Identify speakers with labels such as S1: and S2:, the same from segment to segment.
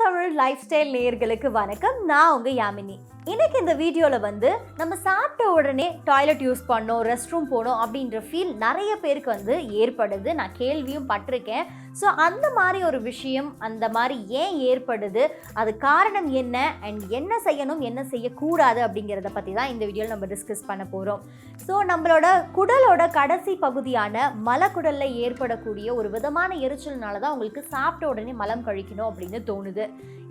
S1: Tamil life style நேயர்களுக்கு வணக்கம். நான் உங்க யாமினி. இன்னைக்கு இந்த வீடியோவில் நம்ம சாப்பிட்ட உடனே டாய்லெட் யூஸ் பண்ணோம், ரெஸ்ட் ரூம் போனோம் அப்படின்ற ஃபீல் நிறைய பேருக்கு ஏற்படுது. நான் கேள்வியும் பட்டிருக்கேன். ஸோ அந்த மாதிரி ஒரு விஷயம், அந்த மாதிரி ஏன் ஏற்படுது, அது காரணம் என்ன, அண்ட் என்ன செய்யணும் என்ன செய்யக்கூடாது அப்படிங்கிறத பற்றி தான் இந்த வீடியோவில் நம்ம டிஸ்கஸ் பண்ண போகிறோம். ஸோ நம்மளோட குடலோட கடைசி பகுதியான மலக்குடலில் ஏற்படக்கூடிய ஒரு விதமான எரிச்சல்னால தான் உங்களுக்கு சாப்பிட்ட உடனே மலம் கழிக்கணும் அப்படின்னு தோணுது.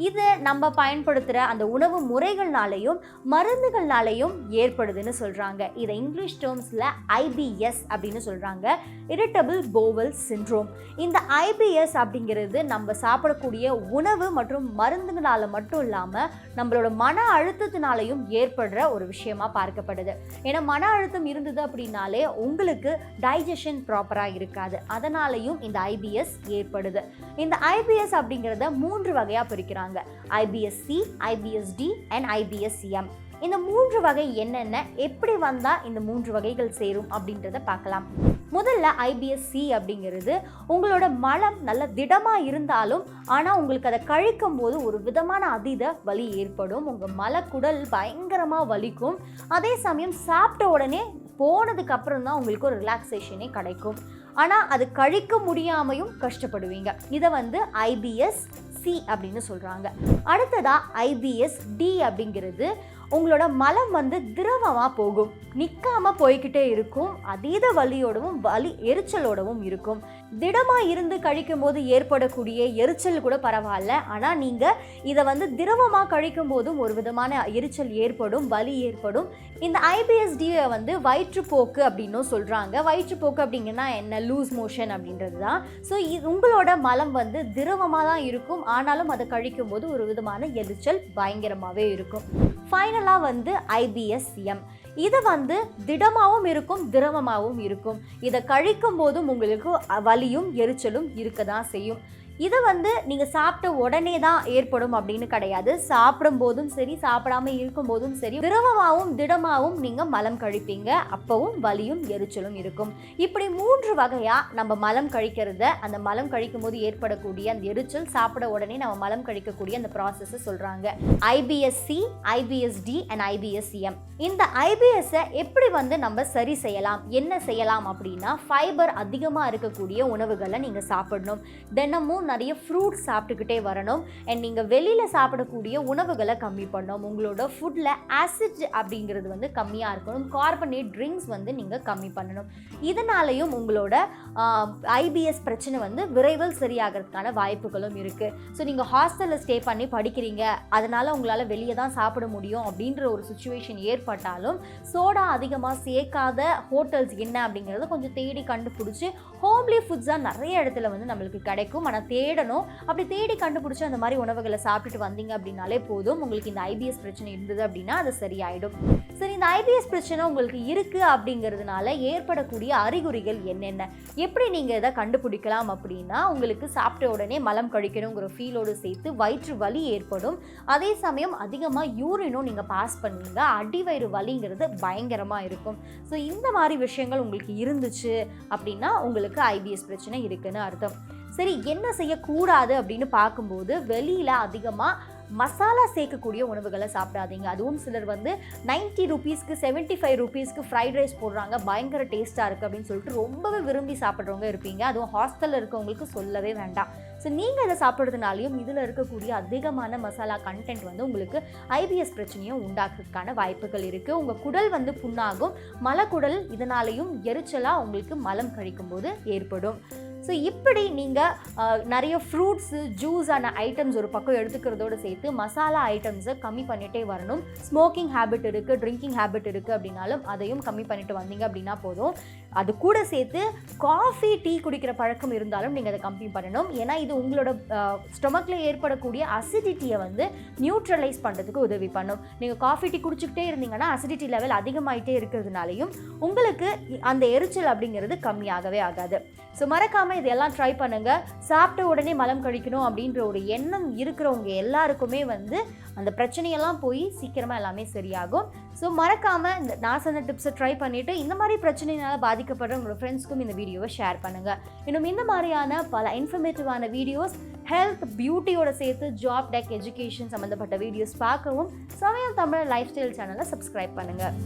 S1: இது நம்ம பயன்படுத்துகிற அந்த உணவு முறைகள்னாலையும் மருந்துகள்னாலையும் ஏற்படுதுன்னு சொல்கிறாங்க. இதை இங்கிலீஷ் டேர்ம்ஸில் ஐபிஎஸ் அப்படின்னு சொல்கிறாங்க, இரிட்டபிள் போவல் சிண்ட்ரோம். இந்த ஐபிஎஸ் அப்படிங்கிறது நம்ம சாப்பிடக்கூடிய உணவு மற்றும் மருந்துகளால் மட்டும் இல்லாமல் நம்மளோட மன அழுத்தத்தினாலையும் ஏற்படுற ஒரு விஷயமா பார்க்கப்படுது. ஏன்னா மன அழுத்தம் இருந்தது அப்படின்னாலே உங்களுக்கு டைஜஷன் ப்ராப்பராக இருக்காது. அதனாலையும் இந்த ஐபிஎஸ் ஏற்படுது. இந்த ஐபிஎஸ் அப்படிங்கிறத 3 வகையாக பிரிக்கிறாங்க. IBS-C, IBS-D and IBS-M. இந்த 3 வகை என்னென்ன, எப்படி வந்தால் இந்த 3 வகைகள் சேரும் அப்படின்றத பார்க்கலாம். முதல்ல ஐபிஎஸ்சி அப்படிங்கிறது உங்களோட மலம் நல்ல திடமாக இருந்தாலும் ஆனால் உங்களுக்கு அதை கழிக்கும் போது ஒரு விதமான அதீத வலி ஏற்படும். உங்கள் மலக்குடல் பயங்கரமாக வலிக்கும். அதே சமயம் சாப்பிட்ட உடனே போனதுக்கு அப்புறம் தான் உங்களுக்கு ஒரு ரிலாக்ஸேஷனே கிடைக்கும். ஆனால் அது கழிக்க முடியாமையும் கஷ்டப்படுவீங்க. இதை ஐபிஎஸ் சி அப்படின்னு சொல்கிறாங்க. அடுத்ததா ஐபிஎஸ் டி அப்படிங்கிறது உங்களோட மலம் திரவமாக போகும், நிற்காமல் போய்கிட்டே இருக்கும், அதீத வலியோடவும் எரிச்சலோடவும் இருக்கும். திடமாக இருந்து கழிக்கும் போது ஏற்படக்கூடிய எரிச்சல் கூட பரவாயில்ல, ஆனால் நீங்கள் இதை திரவமாக கழிக்கும் போதும் ஒரு விதமான எரிச்சல் ஏற்படும், வலி ஏற்படும். இந்த ஐபிஎஸ்டியை வயிற்றுப்போக்கு அப்படின்னும் சொல்கிறாங்க. வயிற்றுப்போக்கு அப்படிங்கன்னா என்ன, லூஸ் மோஷன் அப்படின்றது தான். ஸோ உங்களோட மலம் திரவமாக தான் இருக்கும், ஆனாலும் அதை கழிக்கும் போது ஒரு விதமான எரிச்சல் பயங்கரமாகவே இருக்கும். ஃபைனலாக ஐபிஎஸ்எம். இது திடமாகவும் இருக்கும், திரவமாகவும் இருக்கும். இதை கழிக்கும் போதும் உங்களுக்கு வலியும் எரிச்சலும் இருக்க தான் செய்யும். இது நீங்கள் சாப்பிட்ட உடனே தான் ஏற்படும் அப்படின்னு கிடையாது. சாப்பிடும் போதும் சரி, சாப்பிடாம இருக்கும் போதும் சரி, திரவமாகவும் திடமாகவும் நீங்கள் மலம் கழிப்பீங்க. அப்பவும் வலியும் எரிச்சலும் இருக்கும். இப்படி 3 வகையாக நம்ம மலம் கழிக்கிறத, அந்த மலம் கழிக்கும் போது ஏற்படக்கூடிய அந்த எரிச்சல், சாப்பிட உடனே நம்ம மலம் கழிக்கக்கூடிய அந்த ப்ராசஸை சொல்கிறாங்க. IBS-C, IBS-D and IBS-M. இந்த ஐபிஎஸ்ஸை எப்படி நம்ம சரி செய்யலாம், என்ன செய்யலாம் அப்படின்னா, ஃபைபர் அதிகமாக இருக்கக்கூடிய உணவுகளை நீங்கள் சாப்பிடணும். தினமும் நிறைய ஃப்ரூட்ஸ் சாப்பிட்டுக்கிட்டே வரணும். அண்ட் நீங்கள் வெளியில் சாப்பிடக்கூடிய உணவுகளை கம்மி பண்ணணும். உங்களோட ஃபுட்டில் ஆசிட் அப்படிங்கிறது கம்மியாக இருக்கணும். கார்பனேட் ட்ரிங்க்ஸ் நீங்கள் கம்மி பண்ணணும். இதனாலையும் உங்களோட ஐபிஎஸ் பிரச்சனை விரைவில் சரியாகிறதுக்கான வாய்ப்புகளும் இருக்குது. ஸோ நீங்கள் ஹாஸ்டலில் ஸ்டே பண்ணி படிக்கிறீங்க, அதனால் உங்களால் வெளியே தான் சாப்பிட முடியும் அப்படின்ற ஒரு சுச்சுவேஷன் ஏற்பட்டாலும் சோடா அதிகமாக சேர்க்காத ஹோட்டல்ஸ் என்ன அப்படிங்கிறத கொஞ்சம் தேடி கண்டுபிடிச்சி, ஹோம்லி ஃபுட்ஸாக நிறைய இடத்துல நம்மளுக்கு கிடைக்கும். ஆனால் தேடணும். அப்படி தேடி கண்டுபிடிச்சி அந்த மாதிரி உணவுகளை சாப்பிட்டுட்டு வந்தீங்க அப்படின்னாலே போதும். உங்களுக்கு இந்த ஐபிஎஸ் பிரச்சனை இருந்தது அப்படின்னா அது சரியாயிடும். சரி, இந்த ஐபிஎஸ் பிரச்சனை உங்களுக்கு இருக்குது அப்படிங்கிறதுனால ஏற்படக்கூடிய அறிகுறிகள் என்னென்ன, எப்படி நீங்கள் இதை கண்டுபிடிக்கலாம் அப்படின்னா, உங்களுக்கு சாப்பிட்ட உடனே மலம் கழிக்கணுங்கிற ஃபீலோடு சேர்த்து வயிற்று வலி ஏற்படும். அதே சமயம் அதிகமாக யூரினும் நீங்கள் பாஸ் பண்ணுவீங்க. அடிவயிறு வலிங்கிறது பயங்கரமாக இருக்கும். ஸோ இந்த மாதிரி விஷயங்கள் உங்களுக்கு இருந்துச்சு அப்படின்னா உங்களுக்கு ஐபிஎஸ் பிரச்சனை இருக்குன்னு அர்த்தம். சரி, என்ன செய்யக்கூடாது அப்படின்னு பார்க்கும்போது, வெளியில் அதிகமாக மசாலா சேர்க்கக்கூடிய உணவுகளை சாப்பிடாதீங்க. அதுவும் சிலர் 90 ரூபீஸ்க்கு 75 ரூபீஸ்க்கு ஃப்ரைட் ரைஸ் போடுறாங்க, பயங்கர டேஸ்ட்டாக இருக்குது அப்படின்னு சொல்லிட்டு ரொம்பவே விரும்பி சாப்பிட்றவங்க இருப்பீங்க. அதுவும் ஹாஸ்டலில் இருக்கவங்களுக்கு சொல்லவே வேண்டாம். ஸோ நீங்கள் இதை சாப்பிட்றதுனாலையும் இதில் இருக்கக்கூடிய அதிகமான மசாலா கண்டென்ட் உங்களுக்கு ஐபிஎஸ் பிரச்சனையும் உண்டாக்குறதுக்கான வாய்ப்புகள் இருக்குது. உங்கள் குடல் புண்ணாகும், மலக்குடல் இதனாலையும் எரிச்சலாக உங்களுக்கு மலம் கழிக்கும் போது ஏற்படும். ஸோ இப்படி நீங்கள் நிறைய ஃப்ரூட்ஸு, ஜூஸான ஐட்டம்ஸ் ஒரு பக்கம் எடுத்துக்கிறதோடு சேர்த்து மசாலா ஐட்டம்ஸை கம்மி பண்ணிகிட்டே வரணும். ஸ்மோக்கிங் ஹேபிட் இருக்குது, ட்ரிங்கிங் ஹேபிட் இருக்குது அப்படின்னாலும் அதையும் கம்மி பண்ணிட்டு வந்தீங்க அப்படின்னா போதும். அது கூட சேர்த்து காஃபி, டீ குடிக்கிற பழக்கம் இருந்தாலும் நீங்கள் அதை கம்மி பண்ணணும். ஏன்னா இது உங்களோட ஸ்டொமக்கில் ஏற்படக்கூடிய அசிடிட்டியை நியூட்ரலைஸ் பண்ணுறதுக்கு உதவி பண்ணும். நீங்கள் காஃபி, டீ குடிச்சிக்கிட்டே இருந்தீங்கன்னா அசிடிட்டி லெவல் அதிகமாகிட்டே இருக்கிறதுனாலையும் உங்களுக்கு அந்த எரிச்சல் அப்படிங்கிறது கம்மியாகவே ஆகாது. ஸோ மறக்காமல் இதெல்லாம் ட்ரை பண்ணுங்கள். சாப்பிட்ட உடனே மலம் கழிக்கணும் அப்படின்ற ஒரு எண்ணம் இருக்கிறவங்க எல்லாருக்குமே அந்த பிரச்சனையெல்லாம் போய் சீக்கிரமாக எல்லாமே சரியாகும். ஸோ மறக்காமல் இந்த நான் சொன்ன டிப்ஸை ட்ரை பண்ணிவிட்டு இந்த மாதிரி பிரச்சனையினால் பாதிக்கப்படுற உங்களோட ஃப்ரெண்ட்ஸ்க்கும் இந்த வீடியோவை ஷேர் பண்ணுங்கள். இன்னும் இந்த மாதிரியான பல இன்ஃபர்மேட்டிவான வீடியோஸ், ஹெல்த், பியூட்டியோட சேர்த்து ஜாப், டெக், எஜுகேஷன் சம்மந்தப்பட்ட வீடியோஸ் பார்க்கவும் சமயம் தமிழ் லைஃப் ஸ்டைல் சேனலை சப்ஸ்கிரைப் பண்ணுங்கள்.